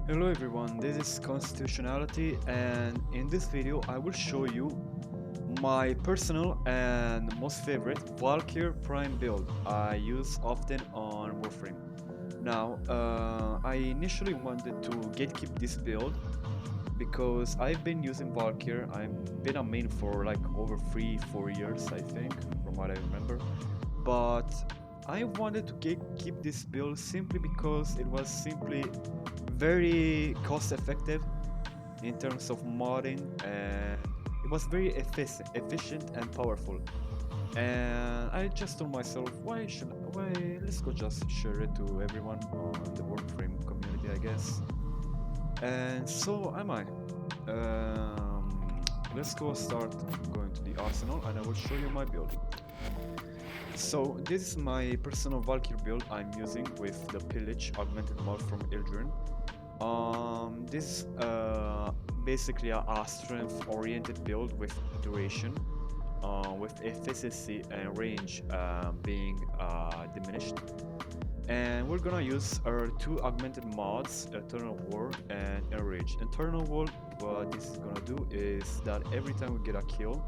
Hello everyone, this is Constitutionality, and in this video I will show you my personal and most favorite Valkyr Prime build I use often on Warframe. Now, I initially wanted to gatekeep this build because I've been using Valkyr. I've been a main for like over 3-4 years, I think, from what I remember. But I wanted to keep this build simply because it was simply very cost effective in terms of modding, and it was very efficient and powerful. And I just told myself, why let's go just share it to everyone on the Warframe community, I guess. And so am I. Let's go start going to the arsenal, and I will show you my build. So this is my personal Valkyr build I'm using with the pillage augmented mod from Ildren. This basically a strength oriented build with duration, with efficiency and range being diminished. And we're gonna use our two augmented mods, Eternal War and Enraged. Eternal War, what this is gonna do is that every time we get a kill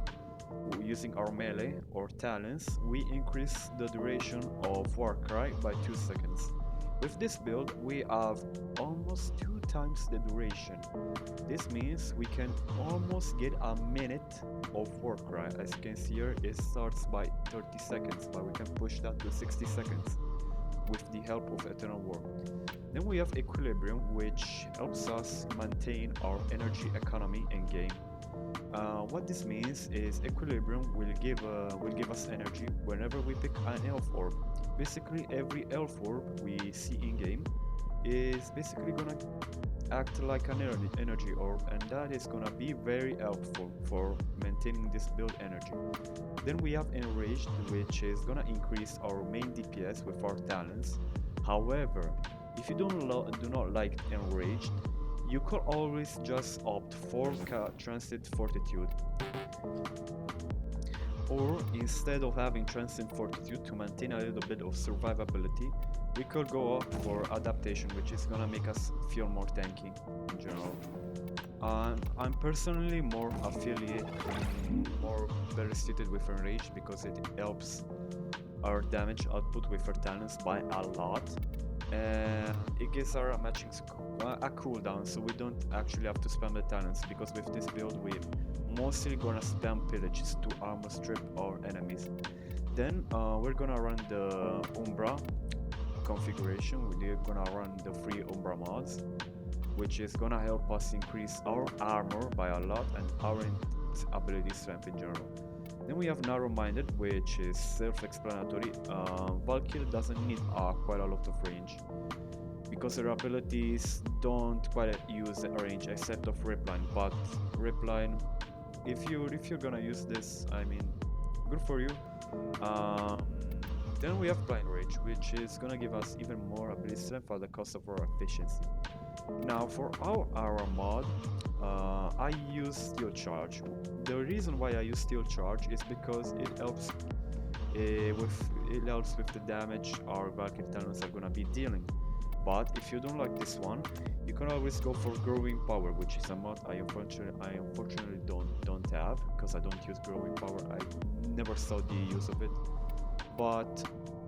using our melee or talents, we increase the duration of Warcry by 2 seconds. With this build, we have almost 2 times the duration. This means we can almost get a minute of Warcry. As you can see here, it starts by 30 seconds, but we can push that to 60 seconds with the help of Eternal War. Then we have Equilibrium, which helps us maintain our energy economy in game. What this means is Equilibrium will give us energy whenever we pick an elf orb. Basically, every elf orb we see in game is basically gonna act like an energy orb, and that is gonna be very helpful for maintaining this build energy. Then we have Enraged, which is gonna increase our main DPS with our talents. However, if you do not like Enraged, you could always just opt for Transit Fortitude. Or instead of having Transient Fortitude to maintain a little bit of survivability, we could go up for Adaptation, which is gonna make us feel more tanky in general. I'm personally more more better suited with Enraged because it helps our damage output with our talents by a lot, and it gives our matching a cooldown, so we don't actually have to spam the talents, because with this build we mostly gonna spam pillages to armor strip our enemies. Then we're gonna run the Umbra configuration. We're gonna run the free Umbra mods, which is gonna help us increase our armor by a lot and our ability strength in general. Then we have Narrow-Minded, which is self-explanatory. Valkyr doesn't need quite a lot of range, because her abilities don't quite use range except of Ripline. But Ripline, if you're gonna use this, I mean, good for you. Then we have Blind Rage, which is gonna give us even more ability strength at the cost of our efficiency. Now for our mod, I use Steel Charge. The reason why I use Steel Charge is because it helps with the damage our Valkyr talents are gonna be dealing. But if you don't like this one, you can always go for Growing Power, which is a mod I unfortunately don't have, because I don't use Growing Power. I never saw the use of it. But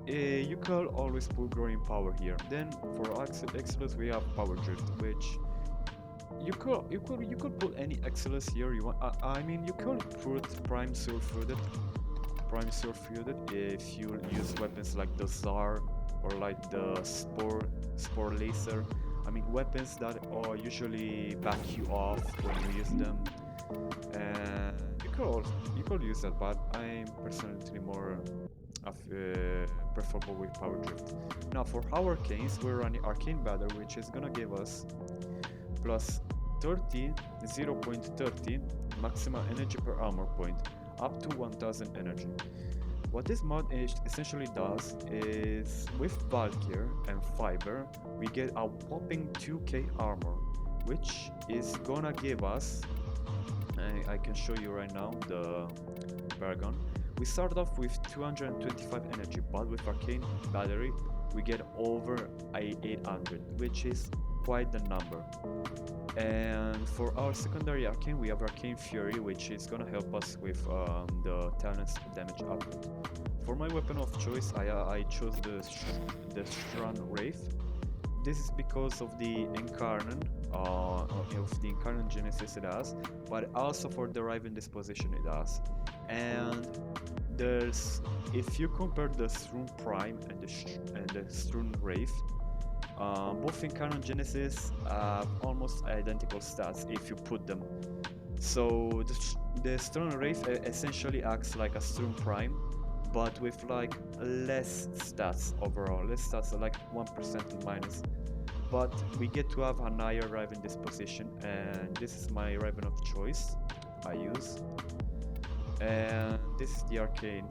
you can always put Growing Power here. Then for Excellence we have Power Drift, which you could put any Excellence here you want. I mean, you could put Prime Surfeited if you use weapons like the Tsar or like the Spore Laser. I mean, weapons that usually back you off when you use them. And you could use that, but I'm personally more preferable with Power Drift. Now for our Arcanes, we're running Arcane Battle, which is gonna give us plus 0.30 maximum energy per armor point, up to 1000 energy. What this mod essentially does is, with Valkyr and Fiber, we get a whopping 2k armor, which is gonna give us, I can show you right now the Paragon. We start off with 225 energy, but with Arcane Battery we get over 800, which is quite the number. And for our secondary arcane, we have Arcane Fury, which is gonna help us with the talent's damage output. For my weapon of choice, I chose the Strand Wraith. This is because of the Incarnate, of the Incarnate Genesis it has, but also for the Riven disposition it has. And if you compare the Strun Prime and the Strun Wraith, both Incarnate Genesis have almost identical stats if you put them. So the Strun Wraith essentially acts like a Strun Prime, but with like less stats overall, like 1% minus. But we get to have a higher Riven disposition, and this is my Riven of choice I use. And this is the arcane.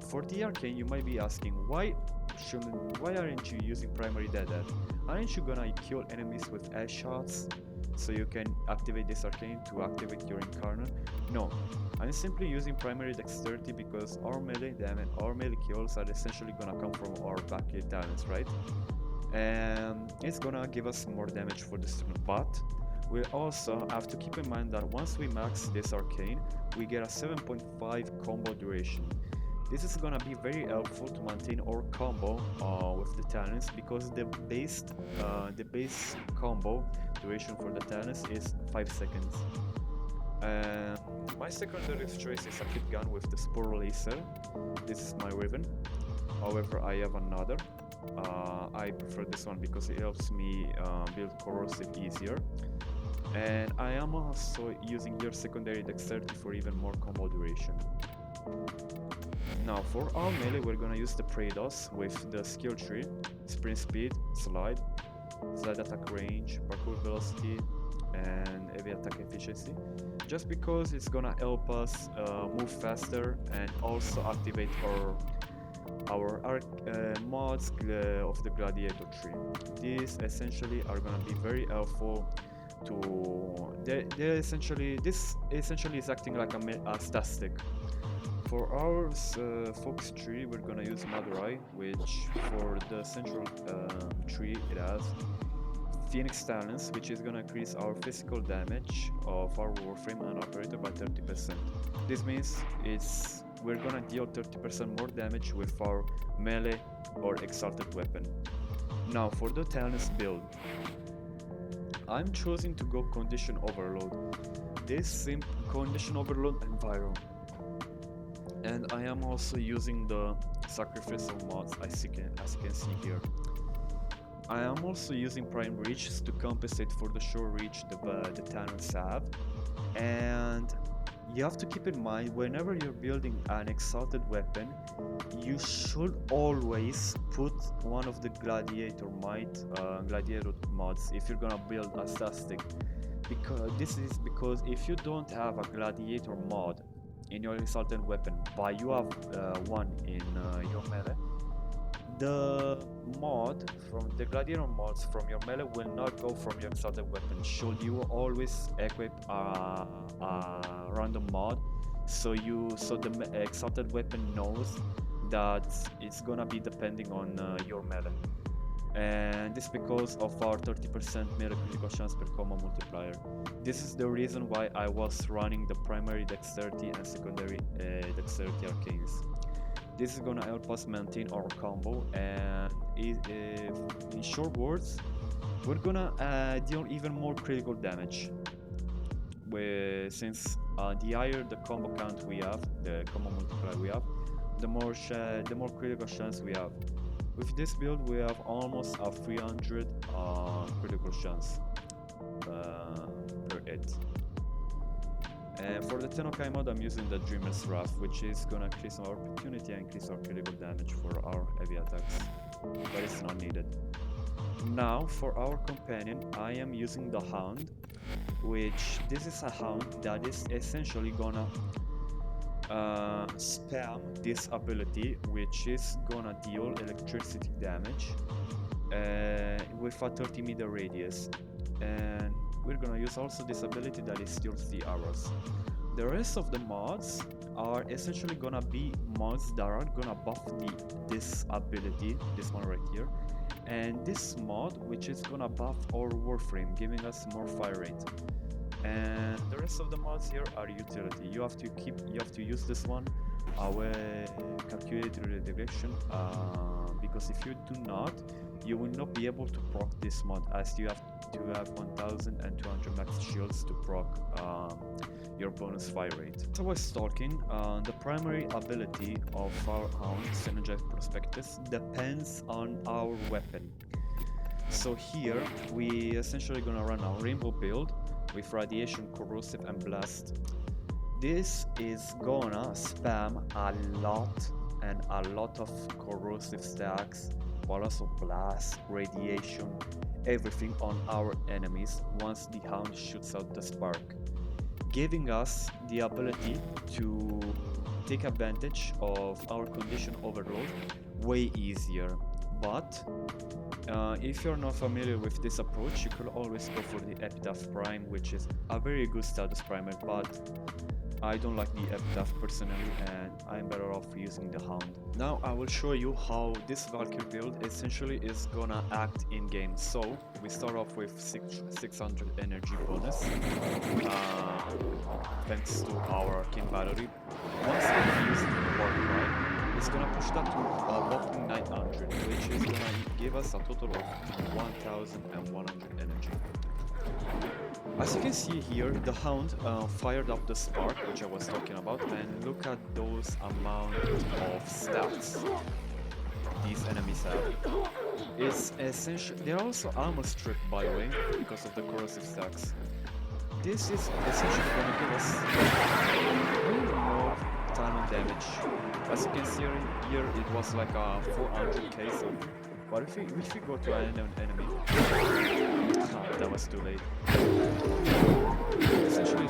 For the arcane, you might be asking, why aren't you using primary deadhead? Aren't you gonna kill enemies with headshots so you can activate this arcane to activate your incarnate? No, I'm simply using primary dexterity because our melee damage, our melee kills are essentially gonna come from our backgate talents, right? And it's gonna give us more damage for the student, but we also have to keep in mind that once we max this arcane, we get a 7.5 combo duration. This is gonna be very helpful to maintain our combo with the talents, because the base combo duration for the talents is 5 seconds. My secondary choice is a kit gun with the Spore Laser. This is my Riven. However, I have another. I prefer this one because it helps me build corrosive easier. And I am also using your secondary dexterity for even more combo duration. Now for our melee, we're gonna use the Praedos with the skill tree, sprint speed, slide attack range, parkour velocity, and heavy attack efficiency, just because it's gonna help us move faster and also activate our mods of the gladiator tree. These essentially are gonna be very helpful to this essentially is acting like a static. For our focus tree, we're gonna use Madurai, which for the central tree it has Phoenix Talents, which is gonna increase our physical damage of our Warframe and operator by 30%. This means we're gonna deal 30% more damage with our melee or exalted weapon. Now for the talents build, I'm choosing to go Condition Overload. This Condition Overload environment. And I am also using the sacrificial mods as you can see here. I am also using prime reach to compensate for the short reach the talents have. And you have to keep in mind, whenever you're building an exalted weapon, you should always put one of the gladiator mods if you're gonna build a static. Because if you don't have a gladiator mod in your exalted weapon, but you have one in your melee, the mod from the gladiator mods from your melee will not go from your exalted weapon. Should you always equip a random mod, so the exalted weapon knows that it's gonna be depending on your melee. And this because of our 30% melee critical chance per combo multiplier. This is the reason why I was running the primary dexterity and secondary dexterity arcanes. This is gonna help us maintain our combo, and in short words, we're gonna deal even more critical damage. Since the higher the combo count we have, the combo multiplier we have, the more critical chance we have. With this build, we have almost a 300 critical chance per hit. And for the Tenokai mod, I'm using the Dreamer's Wrath, which is gonna increase our opportunity and increase our critical damage for our heavy attacks, but it's not needed. Now for our companion, I am using the Hound, which this is a Hound that is essentially gonna spam this ability, which is gonna deal electricity damage with a 30-meter radius. And we're gonna use also this ability that is steals the arrows. The rest of the mods are essentially gonna be mods that are gonna buff this ability, this one right here, and this mod which is gonna buff our Warframe, giving us more fire rate. And the rest of the mods here are utility. You have to use this one. I will calculate the direction because if you do not, you will not be able to proc this mod, as you have to have 1200 max shields to proc your bonus fire rate. As I was talking, the primary ability of our hound, Synergized Prospectus, depends on our weapon. So here we essentially gonna run our rainbow build with radiation, corrosive, and blast. This is gonna spam a lot of corrosive stacks, while also blast, radiation, everything on our enemies once the hound shoots out the spark, giving us the ability to take advantage of our condition overload way easier. But if you're not familiar with this approach, you could always go for the Epitaph Prime, which is a very good status primer, but I don't like the Epitaph personally, and I'm better off using the Hound. Now I will show you how this Valkyr build essentially is gonna act in game. So we start off with 600 energy bonus, thanks to our Arcane Battery. Once we use the Warframe, it's gonna push that to a whopping 900, which is gonna give us a total of 1100 energy. As you can see here, the Hound fired up the spark, which I was talking about, and look at those amount of stats these enemies have. It's essential. They're also armor stripped, by the way, because of the corrosive stacks. This is essentially gonna give us more time and damage. As you can see here, it was like a 400k. But if we go to an enemy, that was too late. Essentially,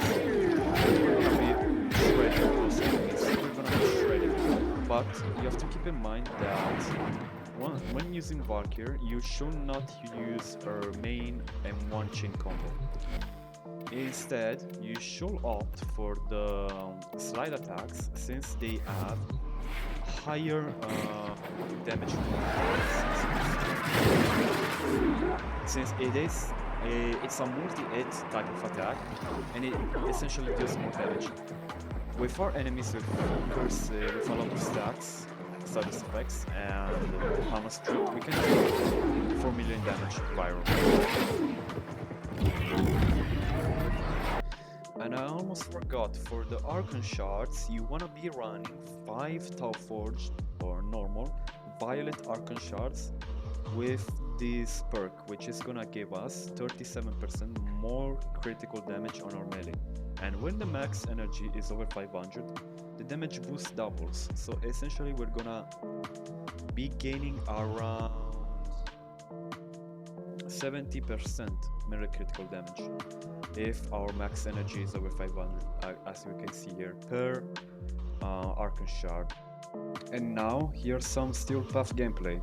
we're gonna be shredding those enemies. We're gonna be shredding. But you have to keep in mind that when using Valkyr, you should not use her main M1 chain combo. Instead, you should opt for the slide attacks, since they have higher damage. Since it's a multi-hit type of attack, and it essentially deals more damage. With our enemies with a lot of stacks, status effects, and armor strip, we can do 4 million damage viral. And I almost forgot, for the Archon Shards, you wanna be running 5 Tau Forged or normal Violet Archon Shards with this perk, which is gonna give us 37% more critical damage on our melee. And when the max energy is over 500, the damage boost doubles. So essentially we're gonna be gaining around 70% melee critical damage if our max energy is over 500, as you can see here, per Archon Shard. And now, here's some Steel Path gameplay.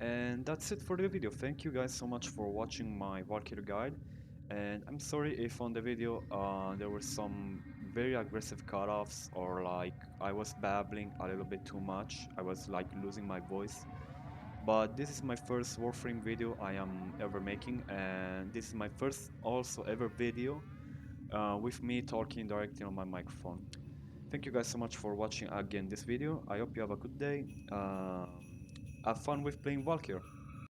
And that's it for the video. Thank you guys so much for watching my Valkyr guide. And I'm sorry if on the video there were some very aggressive cutoffs, or like I was babbling a little bit too much. I was like losing my voice. But this is my first Warframe video I am ever making, and this is my first also ever video with me talking directly on my microphone. Thank you guys so much for watching again this video. I hope you have a good day. Have fun with playing Valkyr.